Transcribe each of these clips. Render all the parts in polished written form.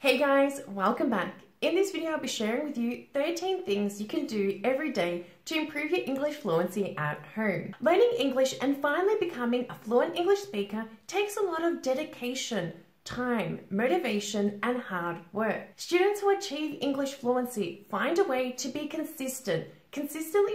Hey guys, welcome back. In this video, I'll be sharing with you 13 things you can do every day to improve your English fluency at home. Learning English and finally becoming a fluent English speaker takes a lot of dedication, time, motivation, and hard work. Students who achieve English fluency find a way to be consistently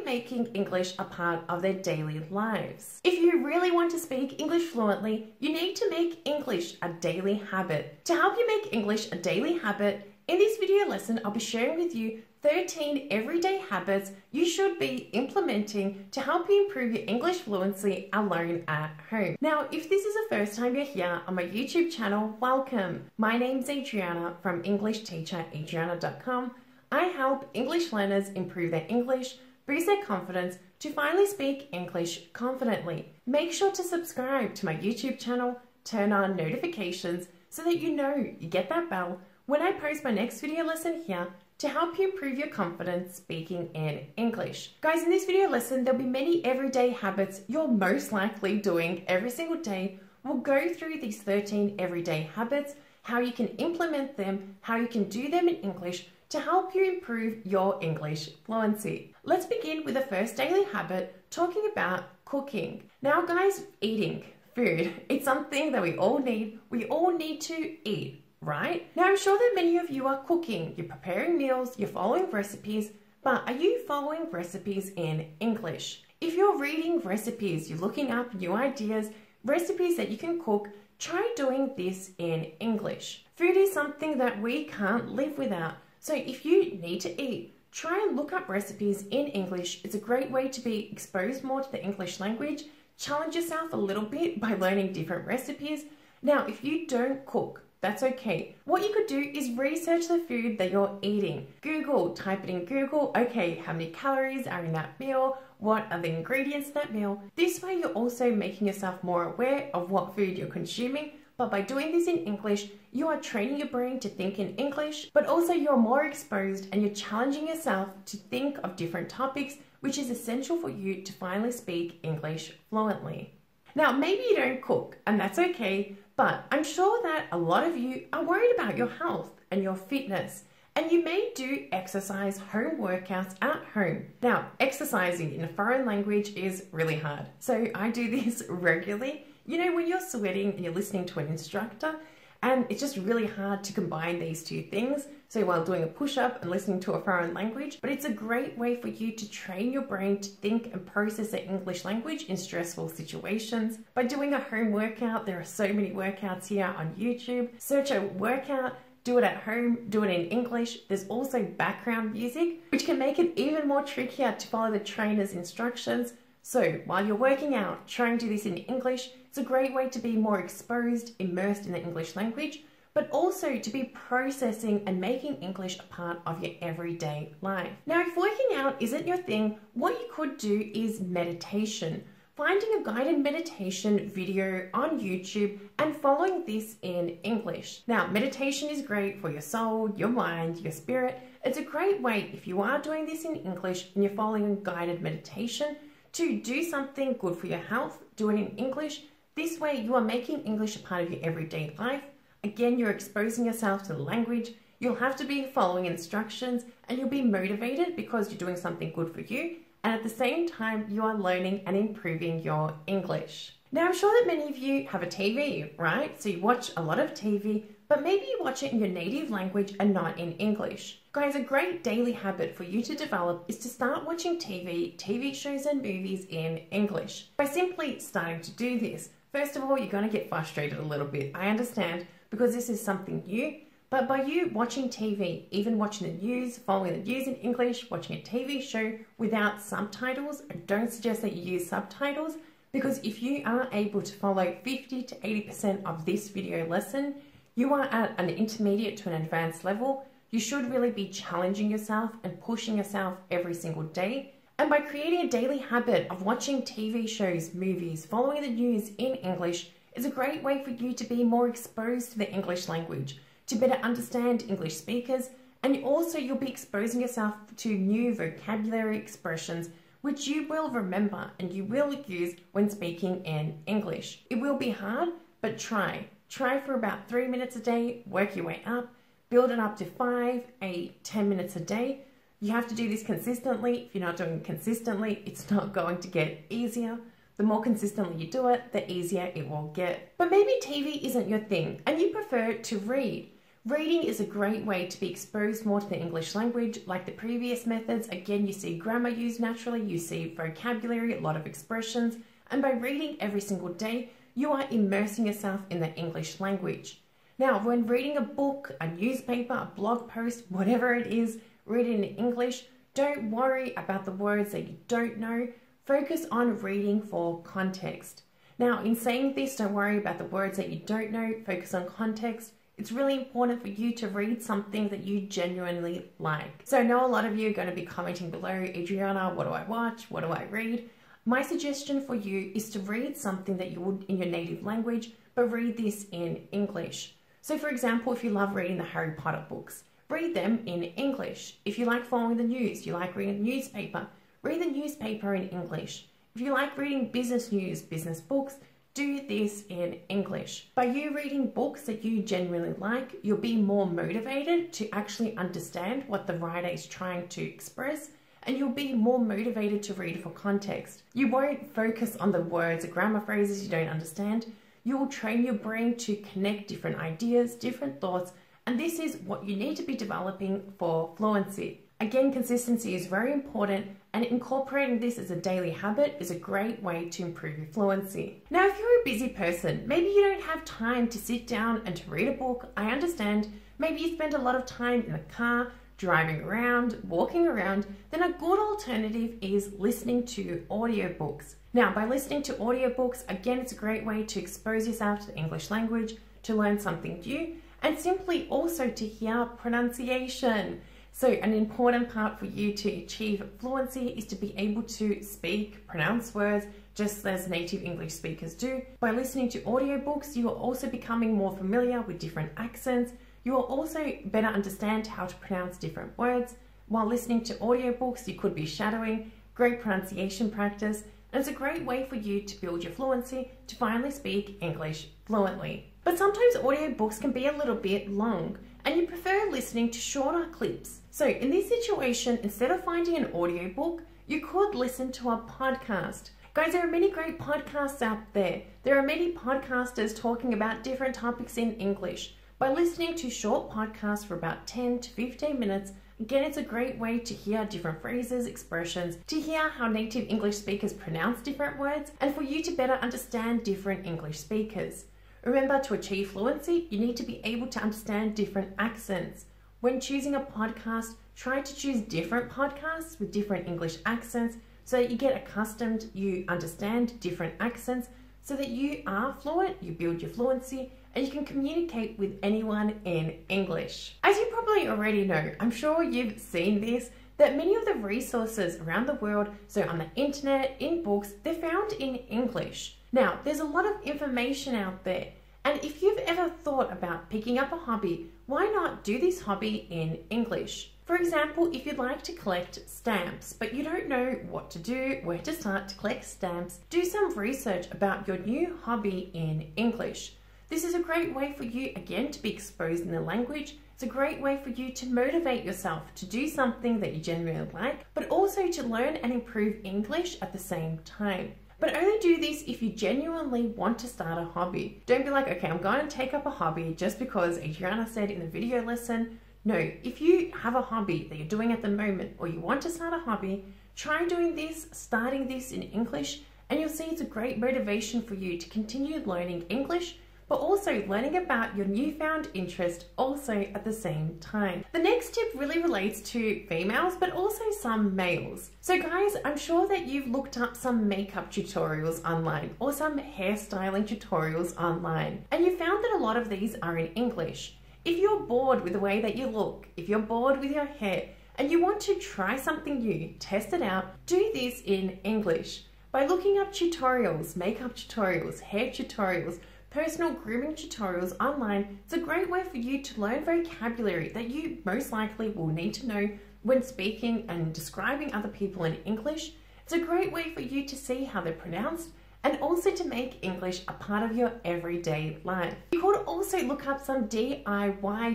making English a part of their daily lives. If you really want to speak English fluently, you need to make English a daily habit. To help you make English a daily habit, in this video lesson, I'll be sharing with you 13 everyday habits you should be implementing to help you improve your English fluency alone at home. Now, if this is the first time you're here on my YouTube channel, welcome. My name's Adriana from EnglishTeacherAdriana.com. I help English learners improve their English, boost their confidence to finally speak English confidently. Make sure to subscribe to my YouTube channel, turn on notifications so that you know you get that bell when I post my next video lesson here to help you improve your confidence speaking in English. Guys, in this video lesson, there'll be many everyday habits you're most likely doing every single day. We'll go through these 13 everyday habits, how you can implement them, how you can do them in English to help you improve your English fluency. Let's begin with the first daily habit, talking about cooking. Now guys, eating food, it's something that we all need. We all need to eat, right? Now I'm sure that many of you are cooking, you're preparing meals, you're following recipes, but are you following recipes in English? If you're reading recipes, you're looking up new ideas, recipes that you can cook, try doing this in English. Food is something that we can't live without. So if you need to eat, try and look up recipes in English. It's a great way to be exposed more to the English language. Challenge yourself a little bit by learning different recipes. Now, if you don't cook, that's okay. What you could do is research the food that you're eating. Google, type it in Google. Okay, how many calories are in that meal? What are the ingredients in that meal? This way, you're also making yourself more aware of what food you're consuming. But by doing this in English, you are training your brain to think in English, but also you're more exposed and you're challenging yourself to think of different topics, which is essential for you to finally speak English fluently. Now, maybe you don't cook, and that's okay, but I'm sure that a lot of you are worried about your health and your fitness, and you may do exercise home workouts at home. Now, exercising in a foreign language is really hard, so I do this regularly. You know, when you're sweating and you're listening to an instructor, and it's just really hard to combine these two things. So while doing a push-up and listening to a foreign language, but it's a great way for you to train your brain to think and process the English language in stressful situations. By doing a home workout, there are so many workouts here on YouTube. Search a workout, do it at home, do it in English. There's also background music, which can make it even more trickier to follow the trainer's instructions. So while you're working out, try and do this in English. It's a great way to be more exposed, immersed in the English language, but also to be processing and making English a part of your everyday life. Now, if working out isn't your thing, what you could do is meditation. Finding a guided meditation video on YouTube and following this in English. Now, meditation is great for your soul, your mind, your spirit. It's a great way, if you are doing this in English and you're following a guided meditation, to do something good for your health, do it in English. This way you are making English a part of your everyday life. Again, you're exposing yourself to the language. You'll have to be following instructions and you'll be motivated because you're doing something good for you. And at the same time, you are learning and improving your English. Now, I'm sure that many of you have a TV, right? So you watch a lot of TV, but maybe you watch it in your native language and not in English. Guys, a great daily habit for you to develop is to start watching TV shows and movies in English. By simply starting to do this, first of all, you're going to get frustrated a little bit. I understand, because this is something new. But by you watching TV, even watching the news, following the news in English, watching a TV show without subtitles, I don't suggest that you use subtitles, because if you are able to follow 50 to 80% of this video lesson, you are at an intermediate to an advanced level. You should really be challenging yourself and pushing yourself every single day. And by creating a daily habit of watching TV shows, movies, following the news in English is a great way for you to be more exposed to the English language, to better understand English speakers, and also you'll be exposing yourself to new vocabulary expressions which you will remember and you will use when speaking in English. It will be hard, but try. Try for about 3 minutes a day, work your way up. build it up to 5, 8, 10 minutes a day. You have to do this consistently. If you're not doing it consistently, it's not going to get easier. The more consistently you do it, the easier it will get. But maybe TV isn't your thing and you prefer to read. Reading is a great way to be exposed more to the English language. Like the previous methods, again, you see grammar used naturally, you see vocabulary, a lot of expressions, and by reading every single day, you are immersing yourself in the English language. Now, when reading a book, a newspaper, a blog post, whatever it is, read it in English, don't worry about the words that you don't know. Focus on reading for context. Now, in saying this, don't worry about the words that you don't know, focus on context. It's really important for you to read something that you genuinely like. So I know a lot of you are going to be commenting below, Adriana, what do I watch? What do I read? My suggestion for you is to read something that you would in your native language, but read this in English. So for example, if you love reading the Harry Potter books, read them in English. If you like following the news, you like reading the newspaper, read the newspaper in English. If you like reading business news, business books, do this in English. By you reading books that you genuinely like, you'll be more motivated to actually understand what the writer is trying to express, and you'll be more motivated to read for context. You won't focus on the words or grammar phrases you don't understand. You will train your brain to connect different ideas, different thoughts, and this is what you need to be developing for fluency. Again, consistency is very important, and incorporating this as a daily habit is a great way to improve your fluency. Now, if you're a busy person, maybe you don't have time to sit down and to read a book. I understand. Maybe you spend a lot of time in the car, driving around, walking around. Then a good alternative is listening to audiobooks. Now, by listening to audiobooks, again, it's a great way to expose yourself to the English language, to learn something new, and simply also to hear pronunciation. So an important part for you to achieve fluency is to be able to speak, pronounce words, just as native English speakers do. By listening to audiobooks, you are also becoming more familiar with different accents. You will also better understand how to pronounce different words. While listening to audiobooks, you could be shadowing, great pronunciation practice, and it's a great way for you to build your fluency to finally speak English fluently. But sometimes audiobooks can be a little bit long, and you prefer listening to shorter clips. So in this situation, instead of finding an audiobook, you could listen to a podcast. Guys, there are many great podcasts out there. There are many podcasters talking about different topics in English. By listening to short podcasts for about 10 to 15 minutes, again, it's a great way to hear different phrases, expressions, to hear how native English speakers pronounce different words, and for you to better understand different English speakers. Remember, to achieve fluency, you need to be able to understand different accents. When choosing a podcast, try to choose different podcasts with different English accents so that you get accustomed, you understand different accents, so that you are fluent, you build your fluency, and you can communicate with anyone in English. As you probably already know, I'm sure you've seen this, that many of the resources around the world, so on the internet, in books, they're found in English. Now, there's a lot of information out there, and if you've ever thought about picking up a hobby, why not do this hobby in English? For example, if you'd like to collect stamps, but you don't know what to do, where to start to collect stamps, do some research about your new hobby in English. This is a great way for you, again, to be exposed in the language. It's a great way for you to motivate yourself to do something that you genuinely like, but also to learn and improve English at the same time. But only do this if you genuinely want to start a hobby. Don't be like, okay, I'm going to take up a hobby just because Adriana said in the video lesson. No, if you have a hobby that you're doing at the moment, or you want to start a hobby, try doing this, starting this in English, and you'll see it's a great motivation for you to continue learning English, but also learning about your newfound interest also at the same time. The next tip really relates to females, but also some males. So guys, I'm sure that you've looked up some makeup tutorials online or some hairstyling tutorials online, and you found that a lot of these are in English. If you're bored with the way that you look, if you're bored with your hair, and you want to try something new, test it out, do this in English. By looking up tutorials, makeup tutorials, hair tutorials, personal grooming tutorials online, it's a great way for you to learn vocabulary that you most likely will need to know when speaking and describing other people in English. It's a great way for you to see how they're pronounced and also to make English a part of your everyday life. You could also look up some DIY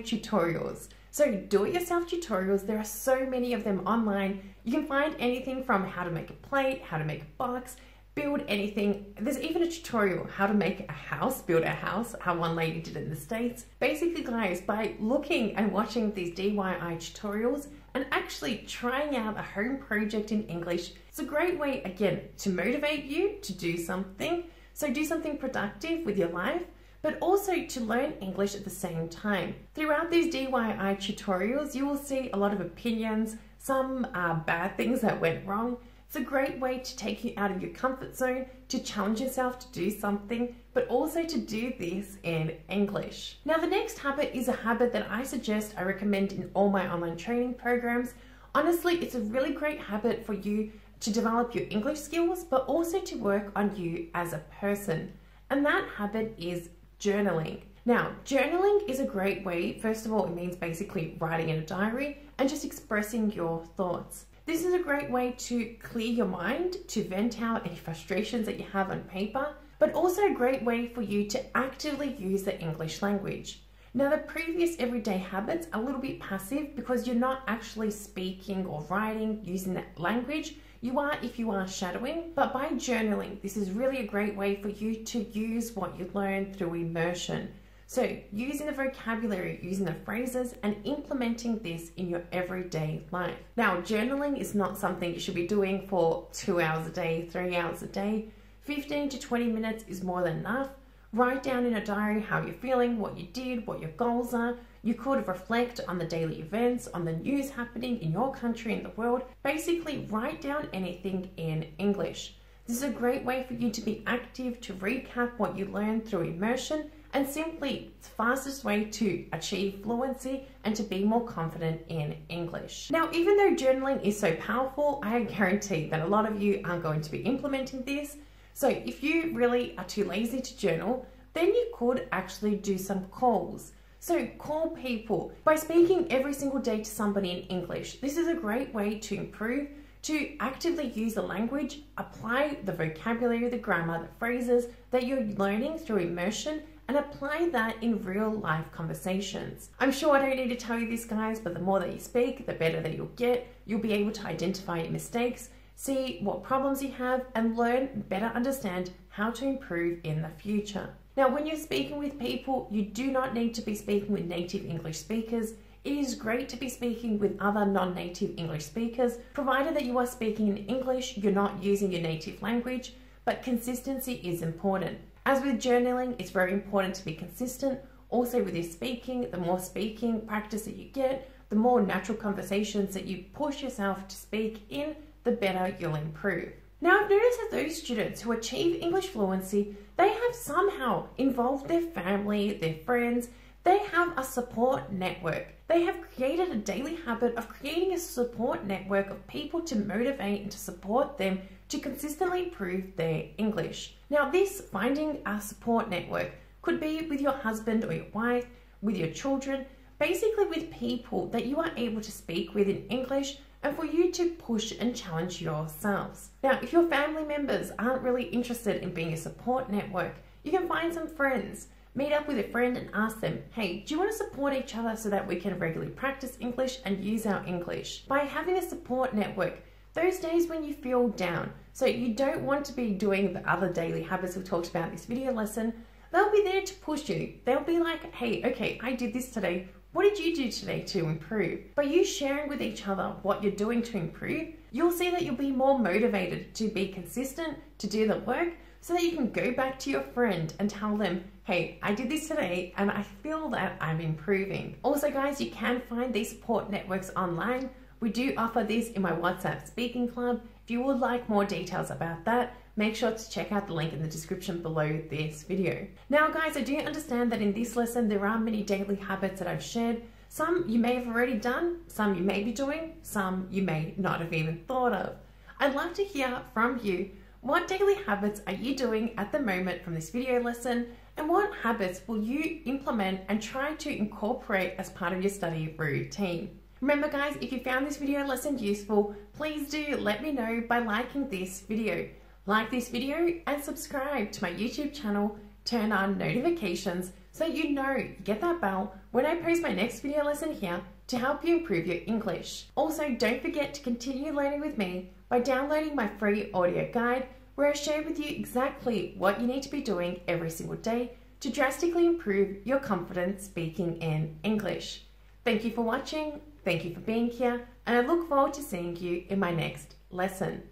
tutorials. So do-it-yourself tutorials, there are so many of them online. You can find anything from how to make a plate, how to make a box, build anything. There's even a tutorial how to make a house, build a house, how one lady did it in the States. Basically guys, by looking and watching these DIY tutorials and actually trying out a home project in English, it's a great way again to motivate you to do something. So do something productive with your life, but also to learn English at the same time. Throughout these DIY tutorials, you will see a lot of opinions, some bad things that went wrong. It's a great way to take you out of your comfort zone, to challenge yourself to do something, but also to do this in English. Now, the next habit is a habit that I suggest I recommend in all my online training programs. Honestly, it's a really great habit for you to develop your English skills, but also to work on you as a person. And that habit is journaling. Now, journaling is a great way. First of all, it means basically writing in a diary and just expressing your thoughts. This is a great way to clear your mind, to vent out any frustrations that you have on paper, but also a great way for you to actively use the English language. Now, the previous everyday habits are a little bit passive because you're not actually speaking or writing using that language. You are if you are shadowing, but by journaling, this is really a great way for you to use what you learned through immersion. So using the vocabulary, using the phrases, and implementing this in your everyday life. Now, journaling is not something you should be doing for 2 hours a day, 3 hours a day. 15 to 20 minutes is more than enough. Write down in a diary how you're feeling, what you did, what your goals are. You could reflect on the daily events, on the news happening in your country and the world. Basically, write down anything in English. This is a great way for you to be active, to recap what you learned through immersion, and simply it's the fastest way to achieve fluency and to be more confident in English. Now, even though journaling is so powerful, I guarantee that a lot of you aren't going to be implementing this. So if you really are too lazy to journal, then you could actually do some calls. So call people by speaking every single day to somebody in English. This is a great way to improve, to actively use the language, apply the vocabulary, the grammar, the phrases that you're learning through immersion, and apply that in real life conversations. I'm sure I don't need to tell you this, guys, but the more that you speak, the better that you'll get. You'll be able to identify your mistakes, see what problems you have, and learn, better understand how to improve in the future. Now, when you're speaking with people, you do not need to be speaking with native English speakers. It is great to be speaking with other non-native English speakers, provided that you are speaking in English, you're not using your native language, but consistency is important. As with journaling, it's very important to be consistent. Also with your speaking, the more speaking practice that you get, the more natural conversations that you push yourself to speak in, the better you'll improve. Now, I've noticed that those students who achieve English fluency, they have somehow involved their family, their friends. They have a support network. They have created a daily habit of creating a support network of people to motivate and to support them to consistently improve their English. Now, this finding a support network could be with your husband or your wife, with your children, basically with people that you are able to speak with in English and for you to push and challenge yourselves. Now, if your family members aren't really interested in being a support network, you can find some friends. Meet up with a friend and ask them, hey, do you want to support each other so that we can regularly practice English and use our English? By having a support network, those days when you feel down, so you don't want to be doing the other daily habits we talked about in this video lesson, they'll be there to push you. They'll be like, hey, okay, I did this today. What did you do today to improve? By you sharing with each other what you're doing to improve, you'll see that you'll be more motivated to be consistent, to do the work, so that you can go back to your friend and tell them, hey, I did this today and I feel that I'm improving. Also, guys, you can find these support networks online. We do offer this in my WhatsApp speaking club. If you would like more details about that, make sure to check out the link in the description below this video. Now, guys, I do understand that in this lesson, there are many daily habits that I've shared. Some you may have already done, some you may be doing, some you may not have even thought of. I'd love to hear from you. What daily habits are you doing at the moment from this video lesson? And what habits will you implement and try to incorporate as part of your study routine? Remember, guys, if you found this video lesson useful, please do let me know by liking this video. Like this video and subscribe to my YouTube channel. Turn on notifications so you know you get that bell when I post my next video lesson here to help you improve your English. Also, don't forget to continue learning with me by downloading my free audio guide where I share with you exactly what you need to be doing every single day to drastically improve your confidence speaking in English. Thank you for watching, thank you for being here, and I look forward to seeing you in my next lesson.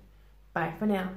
Bye for now.